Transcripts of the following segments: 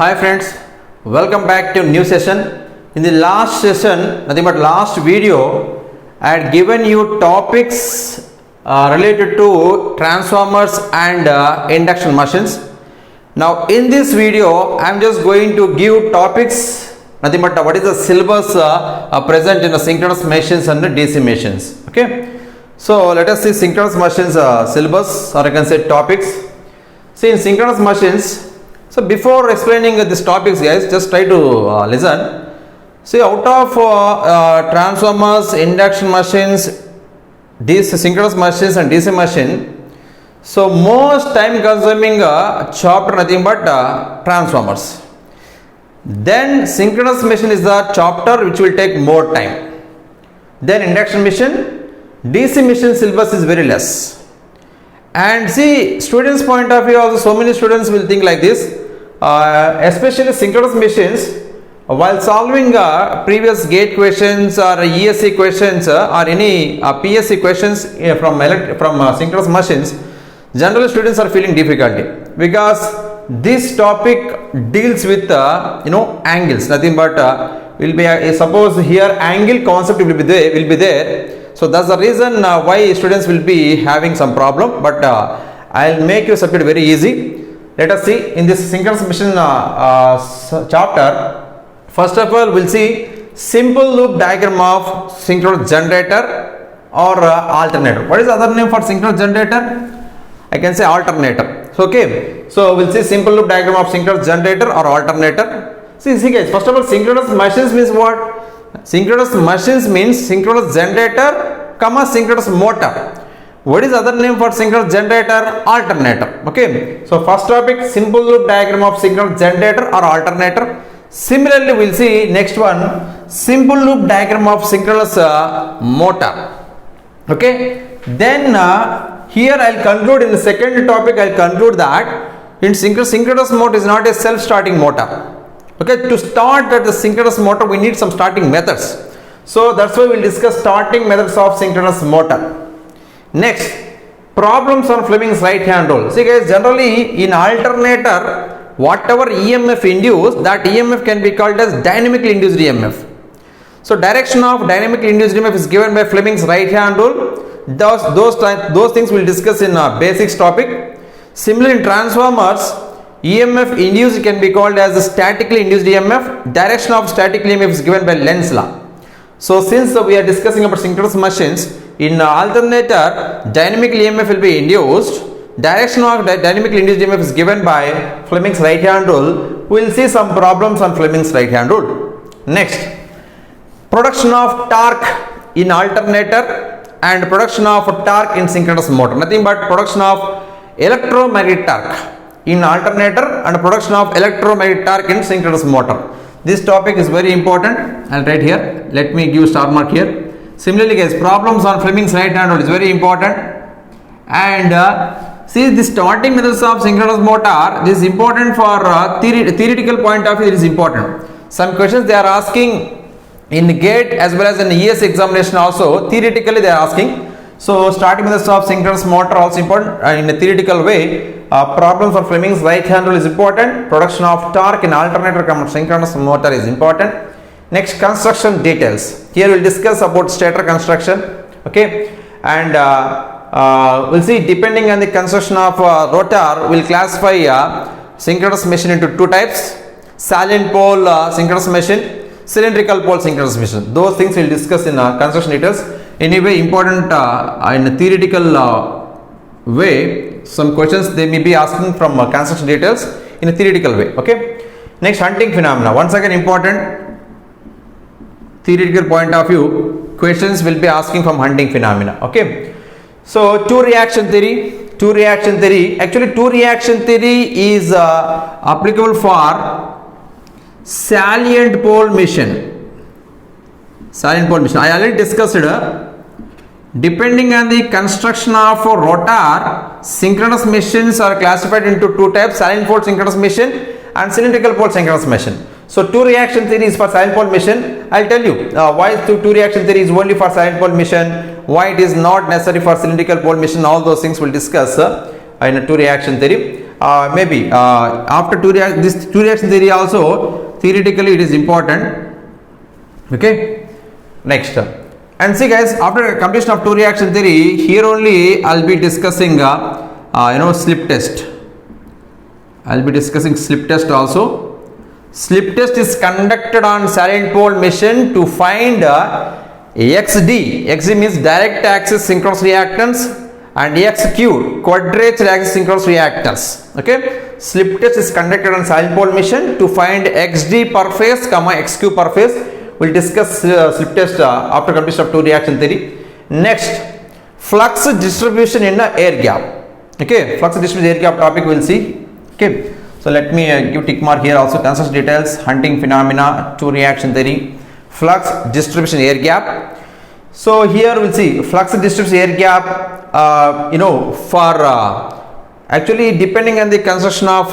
Hi friends, welcome back to new session. In the last session, nothing but last video, I had given you topics related to transformers and induction machines. Now in this video, I am just going to give topics, nothing but what is the syllabus present in the synchronous machines and the DC machines. Okay, so let us see synchronous machines syllabus, or I can say topics. See, in synchronous machines, so before explaining these topics, guys, just try to listen. See, out of transformers, induction machines, these synchronous machines and DC machine, so most time consuming chapter nothing but transformers. Then synchronous machine is the chapter which will take more time. Then induction machine, DC machine syllabus is very less. And see, students point of view also, so many students will think like this, especially synchronous machines, while solving previous gate questions or ESC questions or any PSC questions from synchronous machines, generally students are feeling difficulty because this topic deals with angles, nothing but will be suppose here angle concept will be there. So that's the reason why students will be having some problem, but I'll make your subject very easy. Let us see in this synchronous machine chapter. First of all, we'll see simple loop diagram of synchronous generator or alternator. What is the other name for synchronous generator? I can say alternator. So, okay, so we'll see simple loop diagram of synchronous generator or alternator. See guys, first of all, synchronous machines means what? Synchronous machines means synchronous generator, synchronous motor. What is other name for synchronous generator? Alternator. Okay. So first topic, simple loop diagram of synchronous generator or alternator. Similarly, we'll see next one, simple loop diagram of synchronous motor. Okay. Then here I'll conclude in the second topic. I'll conclude that in synchronous motor is not a self-starting motor. Okay, to start the synchronous motor, we need some starting methods. So that's why we'll discuss starting methods of synchronous motor. Next, problems on Fleming's right hand rule. See guys, generally in alternator, whatever EMF induced, that EMF can be called as dynamically induced EMF. So direction of dynamically induced EMF is given by Fleming's right hand rule. Those things we'll discuss in basics topic. Similarly, in transformers, EMF induced can be called as the statically induced EMF. Direction of static EMF is given by Lenz's law. So since we are discussing about synchronous machines, in alternator, dynamic EMF will be induced. Direction of dynamically induced EMF is given by Fleming's right hand rule. We will see some problems on Fleming's right hand rule. Next, production of torque in alternator and production of torque in synchronous motor. Nothing but production of electromagnetic torque in alternator and production of electromagnetic torque in synchronous motor. This topic is very important. I'll write here. Let me give star mark here. Similarly, guys, problems on Fleming's right hand rule is very important. And see, the starting methods of synchronous motor, this is important for theoretical point of view. It is important. Some questions they are asking in GATE as well as in ES examination also. Theoretically, they are asking. So starting methods of synchronous motor also important in a theoretical way. Problems for Fleming's right hand rule is important. Production of torque in alternator synchronous motor is important. Next, construction details. Here we will discuss about stator construction. Okay, and we'll see depending on the construction of rotor, we will classify synchronous machine into two types: salient pole synchronous machine, cylindrical pole synchronous machine. Those things we will discuss in construction details. Anyway, important in a theoretical way, some questions they may be asking from construction details in a theoretical way. Okay. Next, hunting phenomena. Once again, important theoretical point of view, questions will be asking from hunting phenomena. Okay. So two reaction theory. Actually, two reaction theory is applicable for salient pole machine. I already discussed it. Depending on the construction of a rotor, synchronous machines are classified into two types: salient pole synchronous machine and cylindrical pole synchronous machine. So two reaction theory is for salient pole machine. I'll tell you why two reaction theory is only for salient pole machine, why it is not necessary for cylindrical pole machine. All those things we'll discuss in a two reaction theory. maybe after this two reaction theory also theoretically it is important. Okay, next. And see guys, after completion of two reaction theory, here only I'll be discussing slip test. I'll be discussing slip test also. Slip test is conducted on silent pole machine to find XD. XD means direct axis synchronous reactance, and XQ quadrature axis synchronous reactance. Okay, slip test is conducted on silent pole machine to find XD per phase, XQ per phase. We'll discuss slip test after completion of two reaction theory. Next, flux distribution in the air gap. Okay, flux distribution air gap topic we'll see. Okay, so let me give tick mark here also. Consensus details, Hunting phenomena, two reaction theory, flux distribution air gap. So here we'll see flux distribution air gap. For actually depending on the construction of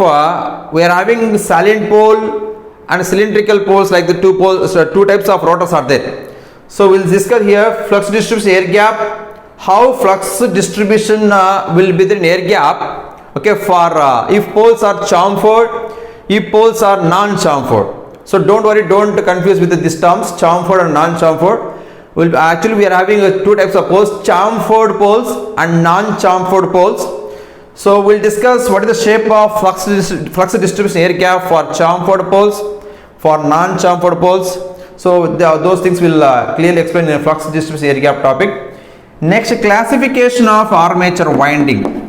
we are having silent pole and cylindrical poles, like the two types of rotors are there. So we'll discuss here flux distribution air gap, how flux distribution will be in air gap. Okay, for if poles are chamfered, if poles are non-chamfered. So don't worry, don't confuse with these terms, chamfered and non-chamfered. We are having two types of poles, chamfered poles and non-chamfered poles. So we'll discuss what is the shape of flux distribution air gap for chamfered poles, for non-chamfered poles. So those things will clearly explain in the flux distribution air gap topic. Next, classification of armature winding.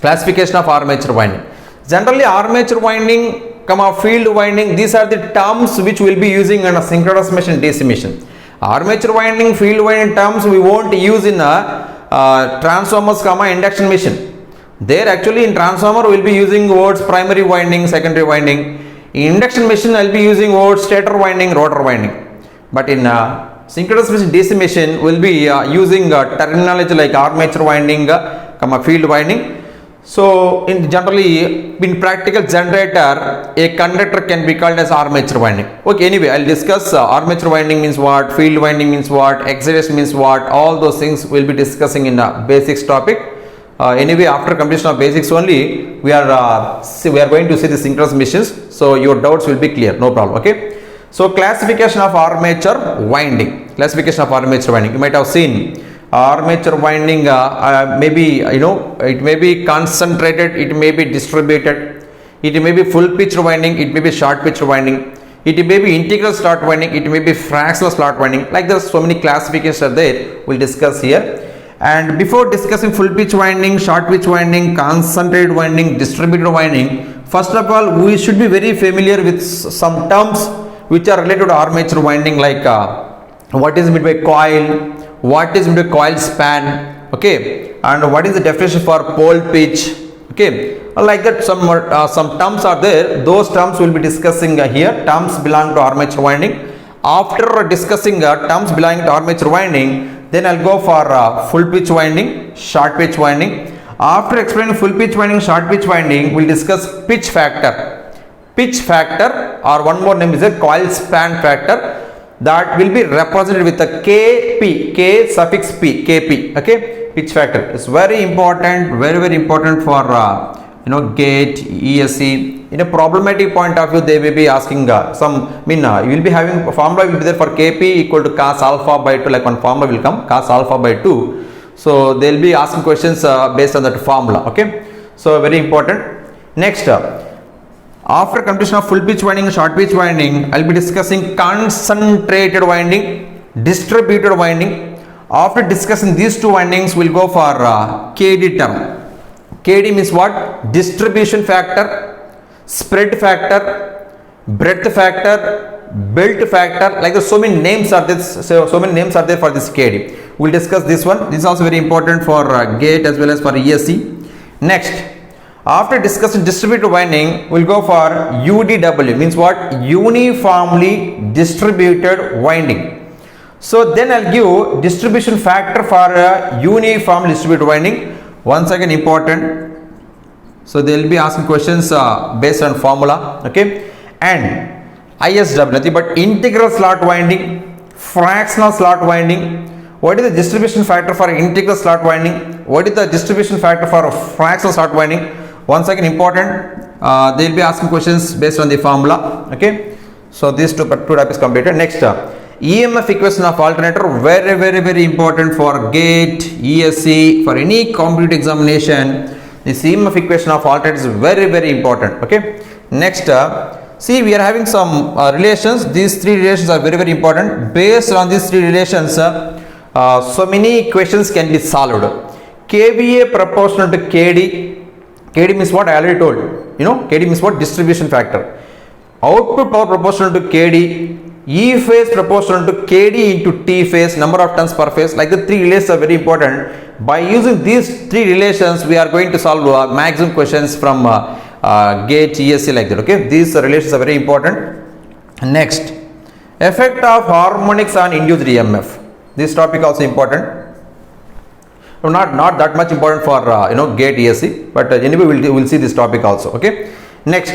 Classification of armature winding. Generally, armature winding, field winding, these are the terms which we will be using in a synchronous machine DC machine. Armature winding, field winding terms we won't use in a transformers, induction machine. There actually in transformer we will be using words primary winding, secondary winding. In induction machine I will be using words stator winding, rotor winding. But in synchronous machine DC machine we will be using terminology like armature winding, field winding. So in generally in practical generator, a conductor can be called as armature winding. Okay, anyway, I'll discuss armature winding means what, field winding means what, excitation means what, all those things we'll be discussing in the basics topic. Anyway, after completion of basics only, we are going to see the synchronous machines. So your doubts will be clear, no problem. Okay. So classification of armature winding. Classification of armature winding. You might have seen armature winding. Maybe it may be concentrated, it may be distributed, it may be full pitch winding, it may be short pitch winding, it may be integral slot winding, it may be fractional slot winding. Like there's so many classifications are there. We'll discuss here. And before discussing full pitch winding, short pitch winding, concentrated winding, distributed winding, first of all we should be very familiar with some terms which are related to armature winding, like what is meant by coil, what is meant by coil span, okay, and what is the definition for pole pitch, okay, like that. Some terms are there. Those terms we will be discussing here. Terms belong to armature winding. After discussing terms belonging to armature winding, then I'll go for full pitch winding, short pitch winding. After explaining full pitch winding, short pitch winding, we'll discuss pitch factor. Pitch factor, or one more name is a coil span factor, that will be represented with a Kp, K suffix P, Kp. Okay, pitch factor is very important, very important for GATE, ESE. In a problematic point of view, they may be asking you will be having a formula will be there for Kp equal to cos alpha by 2, like one formula will come, cos alpha by 2. So they will be asking questions based on that formula. Okay, so very important. Next, after completion of full pitch winding and short pitch winding, I will be discussing concentrated winding, distributed winding. After discussing these two windings, we will go for KD term. KD means what? Distribution factor, spread factor, breadth factor, belt factor. Like so many names are there. So many names are there for this KD. We'll discuss this one. This is also very important for GATE as well as for ESE. Next, after discussing distributed winding, we'll go for UDW. Means what? Uniformly distributed winding. So then I'll give distribution factor for uniformly distributed winding. Once again important. So they will be asking questions based on formula. Okay, and ISW, nothing but integral slot winding, fractional slot winding. What is the distribution factor for integral slot winding? What is the distribution factor for fractional slot winding? Once again important, they will be asking questions based on the formula. Okay, so these two types completed. Next, EMF equation of alternator, very important for GATE, ESE, for any competitive examination. This EMF equation of alternator is very important. Okay, next, see, we are having some relations. These three relations are very important. Based on these three relations, so many questions can be solved. KVA proportional to KD. KD means what? I already told. You know, KD means what? Distribution factor. Output power proportional to KD. E phase proportional to KD into T phase, number of turns per phase. Like the three relations are very important. By using these three relations, we are going to solve maximum questions from GATE, ESE, like that. Okay, these relations are very important. Next, effect of harmonics on induced EMF. This topic also important. Not that much important for GATE, ESE, but anyway we'll see this topic also. Okay, next,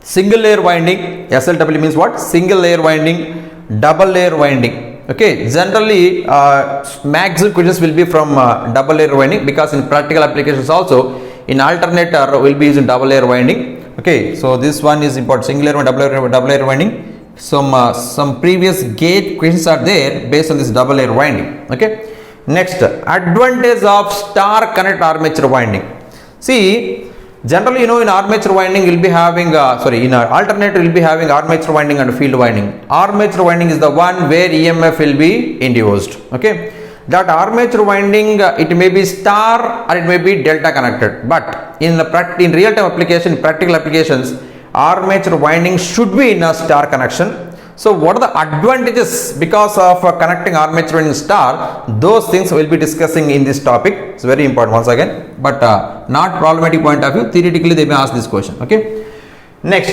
single layer winding. SLW means what? Single layer winding, double layer winding. Okay, generally maximum questions will be from double layer winding, because in practical applications also in alternator will be using double layer winding. Okay, so this one is important. Single layer, double layer winding. Some previous GATE questions are there based on this double layer winding. Okay, next, advantage of star connect armature winding. See, generally, in armature winding will be having in alternator will be having armature winding and field winding. Armature winding is the one where EMF will be induced. Okay, that armature winding, it may be star or it may be delta connected, but in real time application, practical applications, armature winding should be in a star connection. So what are the advantages because of connecting armature winding star? Those things we will be discussing in this topic. It's very important once again, but not problematic point of view. Theoretically they may ask this question. Okay, next,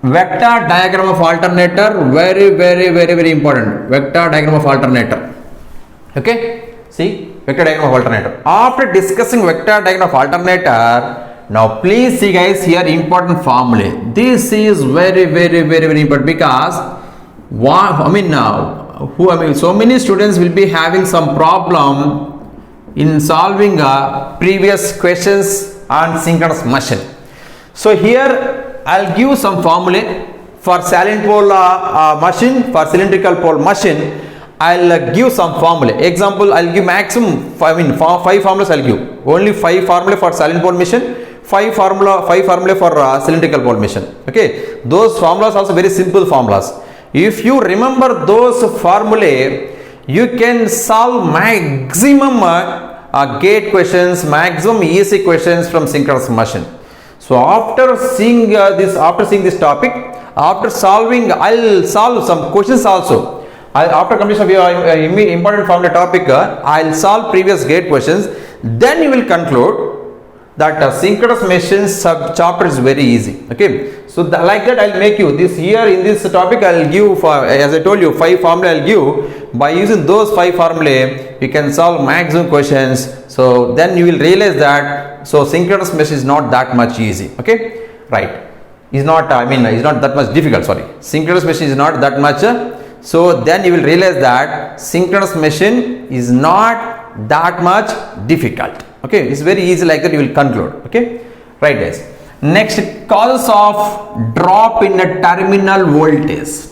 vector diagram of alternator, very important. Vector diagram of alternator. Okay, see, vector diagram of alternator. After discussing vector diagram of alternator, now please see guys, here important formula. This is very important, because so many students will be having some problem in solving previous questions on synchronous motion. So here I'll give some formula for silent pole machine, for cylindrical pole machine. I'll give some formula. Example, I'll give maximum 5 formulas. I'll give only 5 formula for silent pole machine, 5 formula for cylindrical pole machine. Okay, those formulas also very simple formulas. If you remember those formulae, you can solve maximum GATE questions, maximum ESE questions from synchronous motion. So after seeing this topic, after solving, I'll solve some questions also. After completion of your important formula topic, I'll solve previous GATE questions. Then you will conclude that synchronous machine sub chapter is very easy. Okay, so like that I'll make you this here in this topic. I'll give, as I told you, 5 formula I'll give. By using those 5 formulae, you can solve maximum questions. So then you will realize that synchronous machine is not that much easy. Okay, right? It's not that much difficult. Sorry, synchronous machine is not that much. So then you will realize that synchronous machine is not that much difficult. Okay, it's very easy, like that you will conclude. Okay, right guys. Next, causes of drop in a terminal voltage.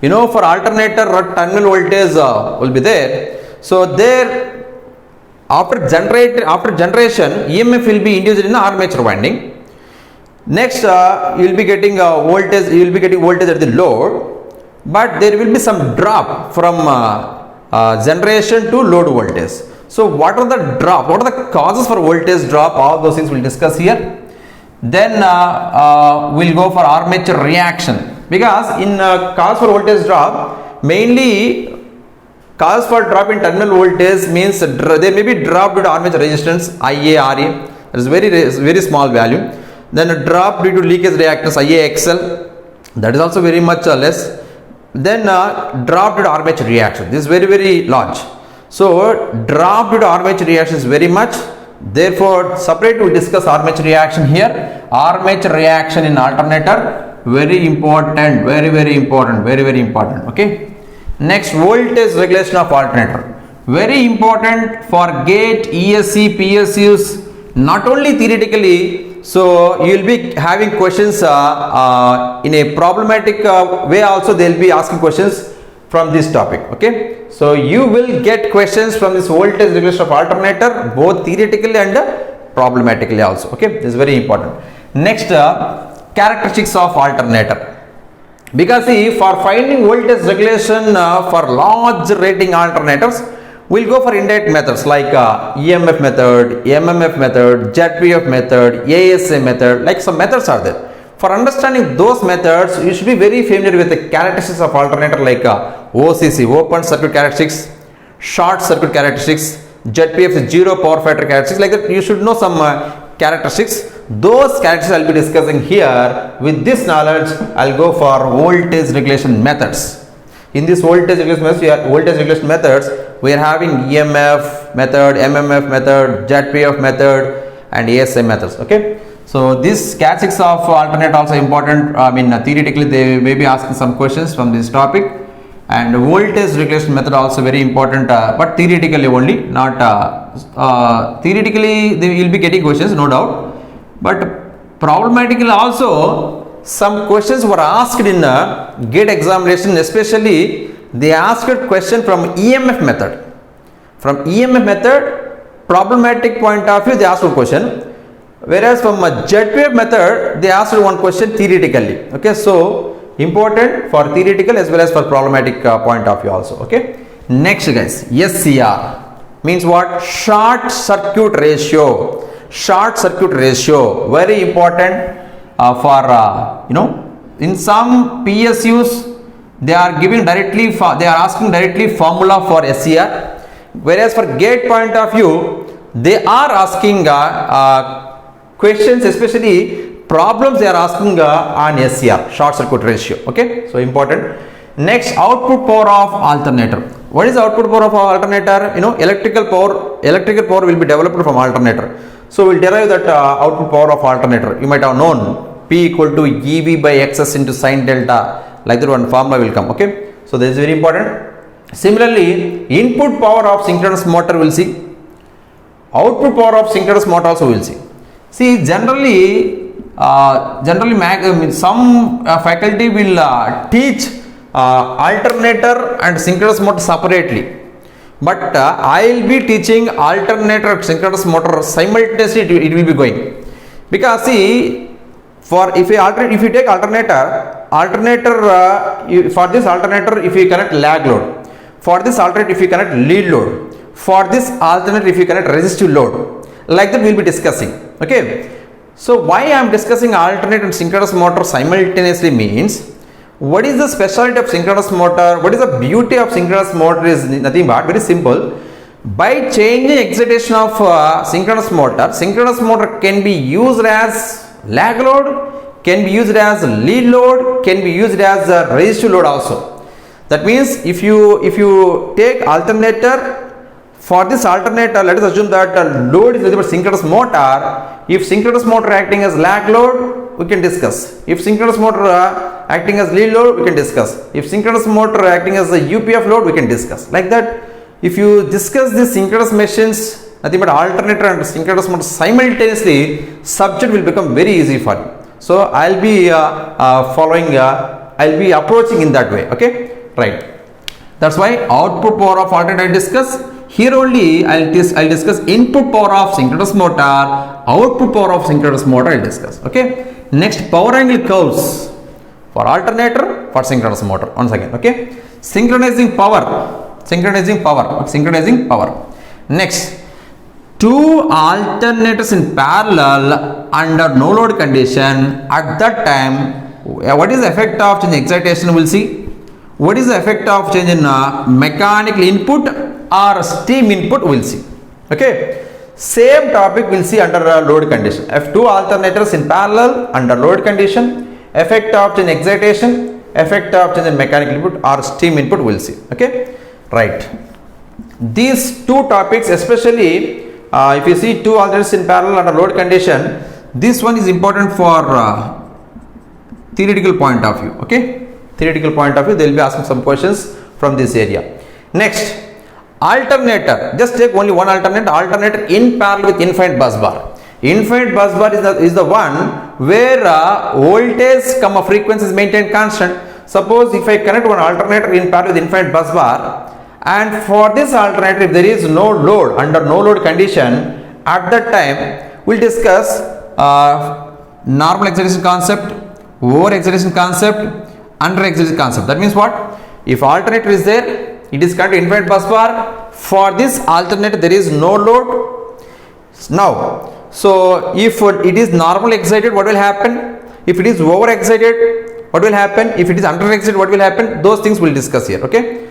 For alternator, terminal voltage will be there. So there, after generation, EMF will be induced in the armature winding. Next, you will be getting voltage. You will be getting voltage at the load. But there will be some drop from generation to load voltage. So what are the drop? What are the causes for voltage drop? All those things we'll discuss here. Then we'll go for armature reaction, because in cause for voltage drop, mainly cause for drop in terminal voltage means there may be drop due to armature resistance IA, RA. That is very small value. Then a drop due to leakage reactance IA, XL. That is also very much less. Then drop due to armature reaction. This is very large. So drop due to armature reaction is very much. Therefore, separately we will discuss armature reaction here. Armature reaction in alternator, very important, very important. Okay. Next, voltage regulation of alternator, very important for GATE, ESE, PSUs. not only theoretically, so you will be having questions in a problematic way also. They will be asking questions from this topic. Okay, so you will get questions from this voltage regulation of alternator, both theoretically and problematically also. Okay, this is very important. Next, characteristics of alternator. Because see, for finding voltage regulation for large rating alternators, we'll go for indirect methods like EMF method, MMF method, ZPF method, ASA method, like some methods are there. For understanding those methods, you should be very familiar with the characteristics of alternator like OCC, open circuit characteristics, short circuit characteristics, ZPF zero power factor characteristics, like that you should know some characteristics. Those characteristics I'll be discussing here. With this knowledge, I'll go for voltage regulation methods. In this voltage regulation methods, we are having EMF method, MMF method, ZPF method, and ASA methods. Okay, so these characteristics of alternate also important. I mean, theoretically they may be asking some questions from this topic, and voltage regulation method also very important, but theoretically only, not theoretically they will be getting questions, no doubt, but problematically also some questions were asked in GATE examination. Especially they asked a question from EMF method. From EMF method, problematic point of view, they asked a question, whereas from a ZPF method they asked one question theoretically. Okay, so important for theoretical as well as for problematic point of view also. Okay, next guys, SCR means what? Short circuit ratio. Short circuit ratio, very important for in some PSUs they are giving directly they are asking directly formula for SCR, whereas for GATE point of view they are asking questions, especially problems they are asking on SCR, short circuit ratio. Okay, so important. Next, output power of alternator. What is output power of alternator? Electrical power will be developed from alternator. So we'll derive that output power of alternator. You might have known P equal to EV by XS into sine delta, like that one formula will come. Okay, so this is very important. Similarly, input power of synchronous motor will see, output power of synchronous motor also will see. See, generally some faculty will teach alternator and synchronous motor separately, but I will be teaching alternator and synchronous motor simultaneously. It will be going, because see, if you take alternator for this alternator, if you connect lag load, for this alternator if you connect lead load, for this alternator if you connect resistive load, like that we will be discussing. Okay, so why I am discussing alternate and synchronous motor simultaneously means, what is the specialty of synchronous motor, what is the beauty of synchronous motor is nothing but very simple. By changing excitation of synchronous motor can be used as lag load, can be used as lead load, can be used as resistive load also. That means if you take alternator, for this alternator let us assume that load is nothing but synchronous motor. If synchronous motor acting as lag load, we can discuss. If synchronous motor acting as lead load, we can discuss. If synchronous motor acting as a UPF load, we can discuss. Like that, if you discuss these synchronous machines, nothing but alternator and synchronous motor simultaneously, subject will become very easy for you. So I'll be I'll be approaching in that way. Okay, right. That's why output power of alternator I discuss. Here only I'll discuss input power of synchronous motor, output power of synchronous motor I'll discuss. Okay. Next, power angle curves for alternator, for synchronous motor. Once again, okay. Synchronizing power. Next, two alternators in parallel under no load condition. At that time, what is the effect of change in excitation? We'll see. What is the effect of change in mechanical input or steam input? We'll see. Okay, same topic we'll see under load condition. If two alternators in parallel under load condition, effect of change in excitation, effect of change in mechanical input or steam input, we'll see. Okay, right. These two topics, especially if you see two alternators in parallel under load condition, this one is important for theoretical point of view. Okay, theoretical point of view, they will be asking some questions from this area. Next, alternator. Just take only one alternator in parallel with infinite bus bar. Infinite bus bar is the one where voltage comma frequency is maintained constant. Suppose if I connect one alternator in parallel with infinite bus bar, and for this alternator if there is no load, under no load condition, at that time we'll discuss normal excitation concept, over excitation concept, under excitation concept. That means what? If alternator is there, it is connected to infinite bus bar. For this alternator there is no load. Now, so if it is normally excited, what will happen? If it is over excited, what will happen? If it is under excited, what will happen? Those things we'll discuss here. Okay,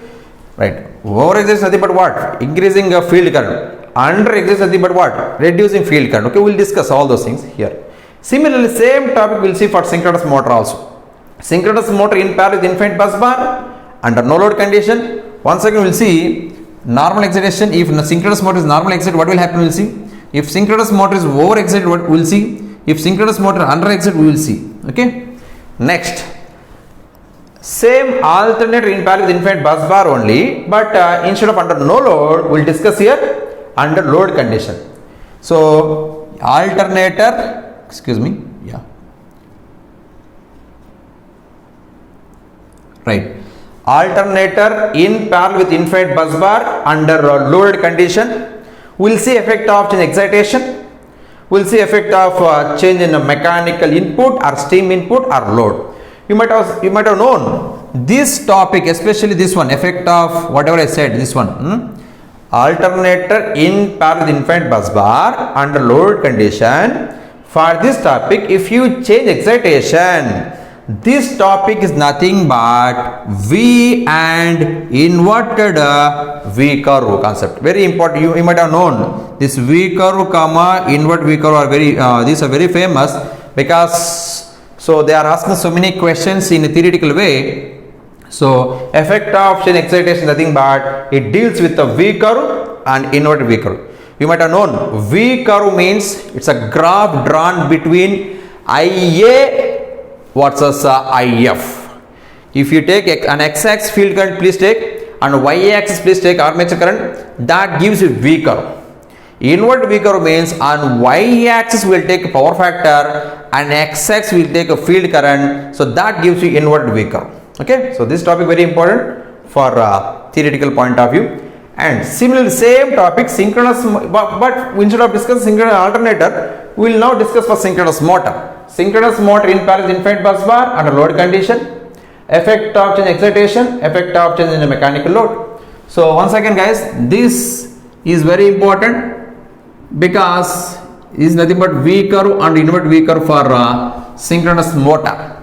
right? Over excited is nothing but what? Increasing field current. Under excited is nothing but what? Reducing field current. Okay, we'll discuss all those things here. Similarly, same topic we'll see for synchronous motor also. Synchronous motor in parallel with infinite bus bar under no load condition. Once again we'll see normal excitation. If synchronous motor is normal excited, what will happen? We'll see. If synchronous motor is over excited, what we'll see. If synchronous motor under excited, we will see. Okay. Next, same alternator in parallel with infinite bus bar only, but instead of under no load, we'll discuss here under load condition. So alternator, excuse me, yeah, right. Alternator in parallel with infinite bus bar under loaded condition. We'll see effect of change in excitation. We'll see effect of change in mechanical input or steam input or load. You might have known this topic, especially this one, effect of whatever I said, this one. Alternator in parallel with infinite bus bar under load condition. For this topic, if you change excitation, this topic is nothing but V and inverted V curve concept. Very important. You might have known this V curve comma invert V curve are very these are very famous, because so they are asking so many questions in a theoretical way. So effect of change excitation nothing but it deals with the V curve and inverted V curve. You might have known V curve means it's a graph drawn between IA versus IF. If you take an x-axis field current, please take, and y-axis please take armature current, that gives you V curve. Inward V curve means on y-axis will take power factor and x-axis will take a field current, so that gives you inward V curve. Okay, so this topic very important for theoretical point of view. And similarly same topic synchronous, but instead of discussing synchronous alternator, we will now discuss for synchronous motor. Synchronous motor in parallel with infinite bus bar under load condition, effect of change excitation, effect of change in the mechanical load. So once again guys, this is very important because it is nothing but V curve and invert V curve for synchronous motor.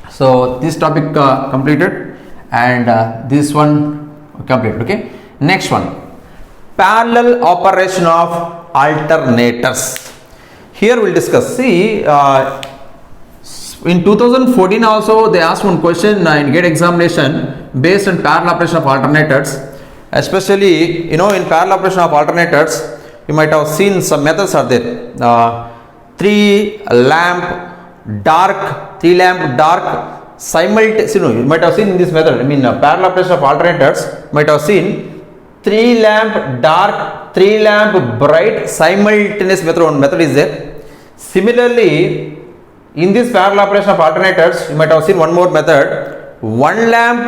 So this topic completed, and this one completed. Okay, next one, parallel operation of alternators. Here we'll discuss. See, in 2014 also they asked one question in GATE examination based on parallel operation of alternators. Especially, in parallel operation of alternators, you might have seen some methods are there. 3 lamp dark simultaneous. You might have seen in this method. Parallel operation of alternators. You might have seen 3 lamp dark, 3 lamp bright simultaneous method. One method is there. Similarly, in this parallel operation of alternators, you might have seen one more method. 1 lamp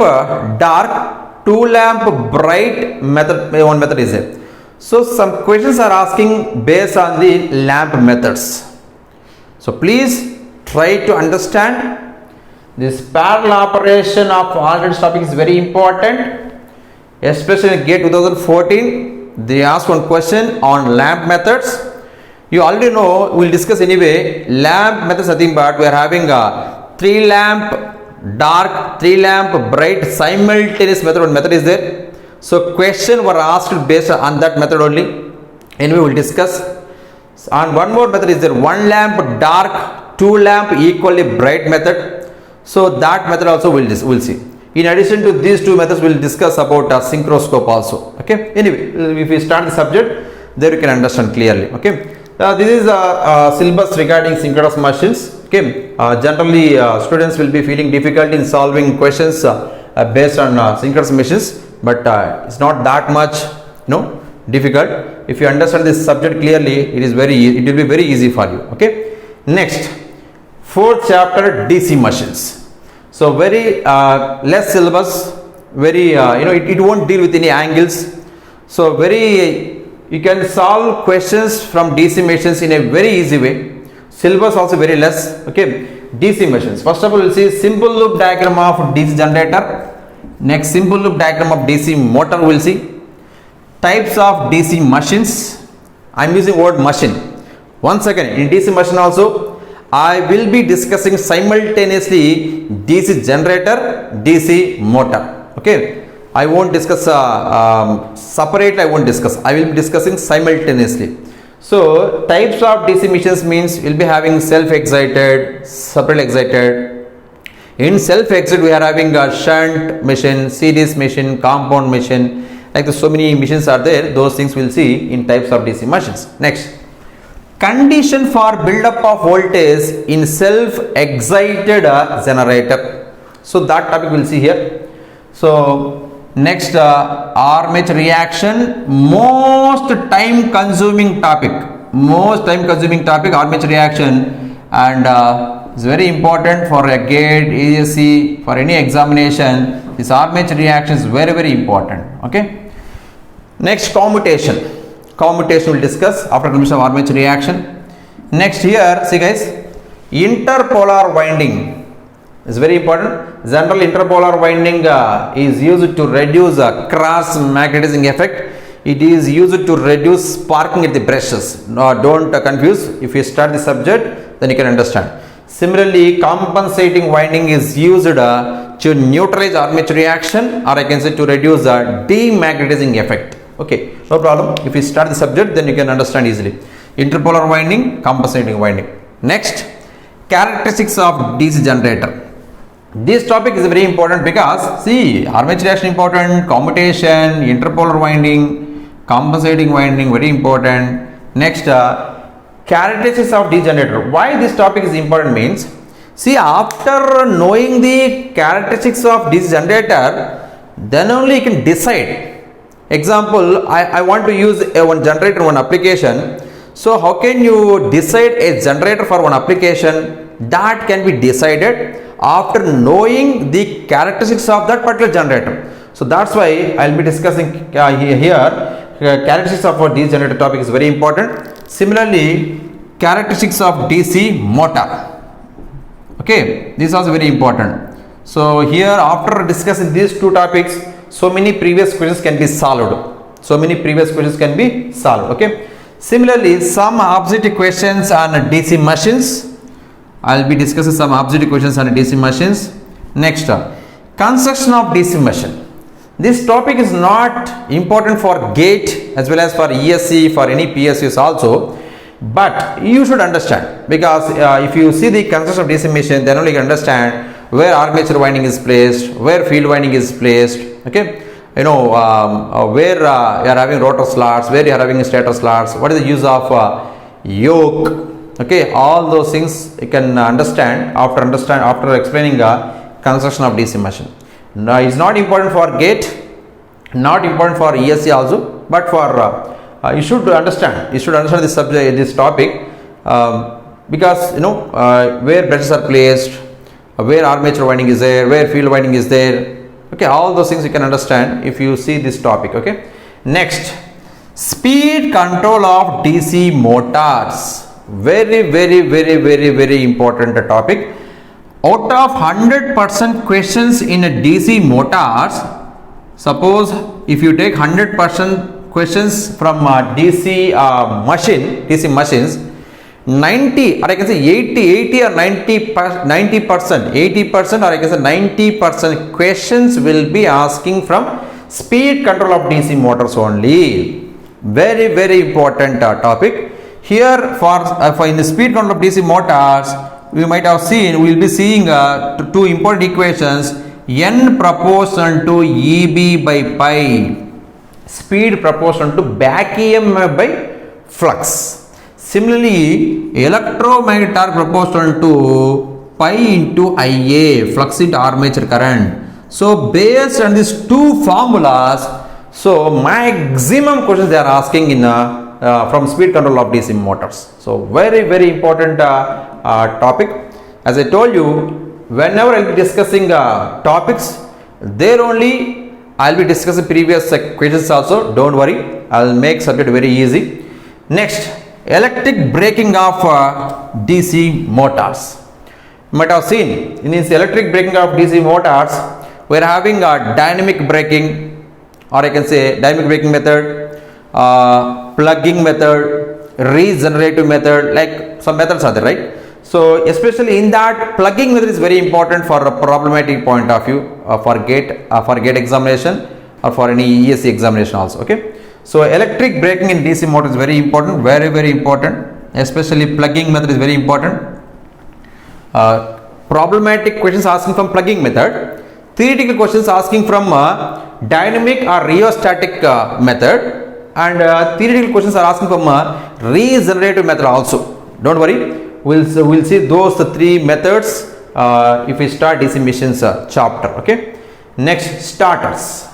dark, 2 lamp bright method. One method is there. So some questions are asking based on the lamp methods. So please try to understand this parallel operation of alternators topic is very important. Especially in GATE 2014, they asked one question on lamp methods. You already know, we'll discuss anyway. Lamp methods nothing but we are having a 3 lamp dark, 3 lamp bright simultaneous method. One method is there. So question were asked based on that method only. Anyway, we'll discuss. And one more method is there, 1 lamp dark, 2 lamp equally bright method. So that method also we'll see. In addition to these two methods, we'll discuss about synchroscope also. Okay. Anyway, if we start the subject, there you can understand clearly. Okay. This is a syllabus regarding synchronous machines. Okay. Generally, students will be feeling difficulty in solving questions based on synchronous machines, but it's not that much difficult. If you understand this subject clearly, it will be very easy for you. Okay. Next, fourth chapter, DC machines. So very less syllabus, very it won't deal with any angles. So you can solve questions from DC machines in a very easy way. Syllabus also very less. Okay. DC machines. First of all, we'll see simple loop diagram of DC generator. Next, simple loop diagram of DC motor we'll see. Types of DC machines. I'm using word machine. Once again, in DC machine also, I will be discussing simultaneously DC generator, DC motor. Okay. I won't discuss separate. I won't discuss. I will be discussing simultaneously. So, types of DC machines means we'll be having self-excited, separately excited. In self-excited, we are having a shunt machine, series machine, compound machine. Like so many machines are there. Those things we'll see in types of DC machines. Next, condition for build-up of voltage in self-excited generator. So that topic we'll see here. So next, armature reaction, most time consuming topic, armature reaction, and it's very important for a GATE, ASC, for any examination. This armature reaction is very important. Okay. Next, commutation we'll discuss after completion of armature reaction. Next, here see guys, interpolar winding is very important. General interpolar winding is used to reduce cross magnetizing effect. It is used to reduce sparking at the brushes. No, don't confuse. If you start the subject, then you can understand. Similarly, compensating winding is used to neutralize armature reaction, or I can say to reduce demagnetizing effect. Okay, no problem. If you start the subject, then you can understand easily. Interpolar winding, compensating winding. Next, characteristics of DC generator. This topic is very important because see, armature reaction important, commutation, interpolar winding, compensating winding very important. Next, characteristics of DC generator. Why this topic is important means, see, after knowing the characteristics of DC generator, then only you can decide. Example, I want to use one generator in one application. So how can you decide a generator for one application? That can be decided after knowing the characteristics of that particular generator. So that's why I'll be discussing here characteristics of DC generator topic is very important. Similarly, characteristics of DC motor. Okay, this is also very important. So here, after discussing these two topics, so many previous questions can be solved. Okay. Similarly, some objective questions on DC machines. I'll be discussing some objective questions on DC machines. Next, construction of DC machine. This topic is not important for GATE as well as for ESC, for any PSUs also. But you should understand, because if you see the construction of DC machine, then only you can understand where armature winding is placed, where field winding is placed. Okay, where you are having rotor slots, where you are having stator slots, what is the use of yoke. Okay, all those things you can understand after explaining construction of DC machine. Now, it's not important for GATE, not important for ESC also, but for you should understand this subject, this topic, because where brushes are placed, where armature winding is there, where field winding is there. Okay, all those things you can understand if you see this topic. Okay. Next, speed control of DC motors. Very important topic. Out of 100% questions in a DC motors, suppose if you take 100% questions from DC machines, 90 or I can say 80 or 90%, 80% or I can say 90% questions will be asking from speed control of DC motors only. Very important topic. Here for in the speed control of DC motors, we might have seen, we will be seeing two important equations, N proportional to EB by pi, speed proportional to back EMF by flux. Similarly, electromagnetic torque proportional to pi into Ia, flux into armature current. So based on these two formulas, So maximum questions they are asking in from speed control of DC motors. So very important topic. As I told you, whenever I'll be discussing topics, there only I'll be discussing previous questions also. Don't worry, I'll make subject very easy. Next, electric braking of DC motors. You might have seen in this electric braking of DC motors, we are having a dynamic braking, or I can say dynamic braking method, plugging method, regenerative method, like some methods are there, right? So especially in that, plugging method is very important for a problematic point of view for gate examination or for any ESC examination also. Okay, so electric braking in DC motor is very important, very important. Especially plugging method is very important. Problematic questions asking from plugging method, theoretical questions asking from dynamic or rheostatic method, and theoretical questions are asking from regenerative method also. Don't worry, we'll see those three methods if we start DC missions chapter. Okay, next, starters.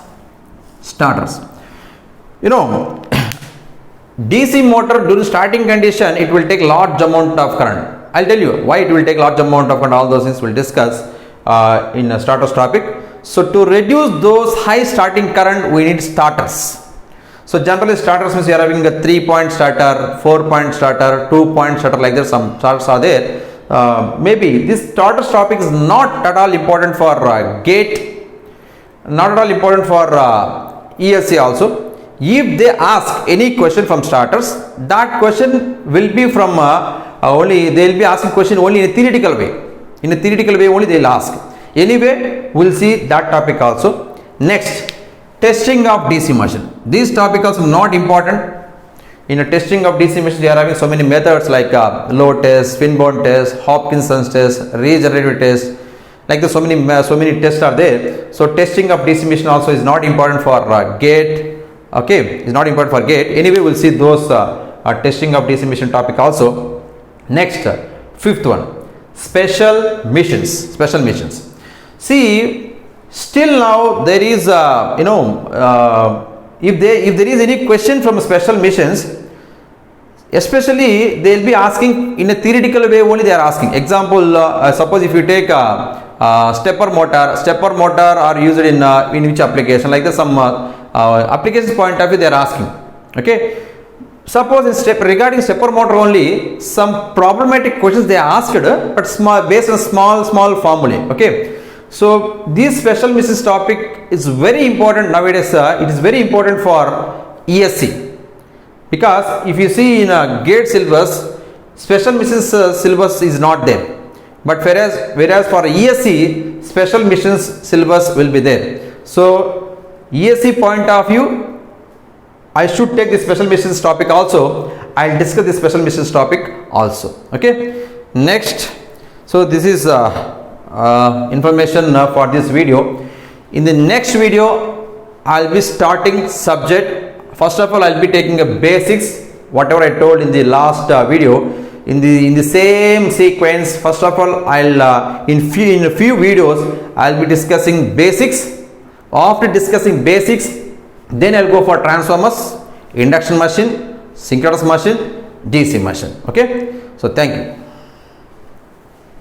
You know, DC motor during starting condition, it will take large amount of current. I'll tell you why it will take large amount of current. All those things we'll discuss in a starters topic. So to reduce those high starting current, we need starters. So generally starters means you are having a 3-point starter, 4-point starter, 2-point starter, like that. Some starters are there. Maybe this starters topic is not at all important for gate, not at all important for ESC also. If they ask any question from starters, that question will be from only they will be asking question only in a theoretical way. In a theoretical way only they will ask. Anyway, we will see that topic also. Next, testing of DC machine. This topic also not important. In a testing of DC machine, they are having so many methods like load test, Swinburne test, Hopkinson's test, regenerative test. Like the so many tests are there. So testing of DC machine also is not important for gate. Okay, it's not important for gate. Anyway, we'll see those testing of DC machine topic also. Next, fifth one, special missions. See, still now there is if there is any question from special missions, especially they will be asking in a theoretical way only. They are asking. Example, suppose if you take stepper motor are used in which application, like the some application point of view they are asking. Okay, suppose in regarding stepper motor only, some problematic questions they asked, but based on small formulae. Okay, so this special missions topic is very important nowadays. It is very important for ESC, because if you see in a gate syllabus, special missions syllabus is not there. But whereas for ESC, special missions syllabus will be there. So ESC point of view, I should take the special missions topic also. I'll discuss the special missions topic also. Okay. Next, so this is information for this video. In the next video, I'll be starting subject. First of all, I'll be taking a basics, whatever I told in the last video. In the same sequence, first of all, I'll in a few videos I'll be discussing basics. After discussing basics, then I'll go for transformers, induction machine, synchronous machine, DC machine. Okay, so thank you.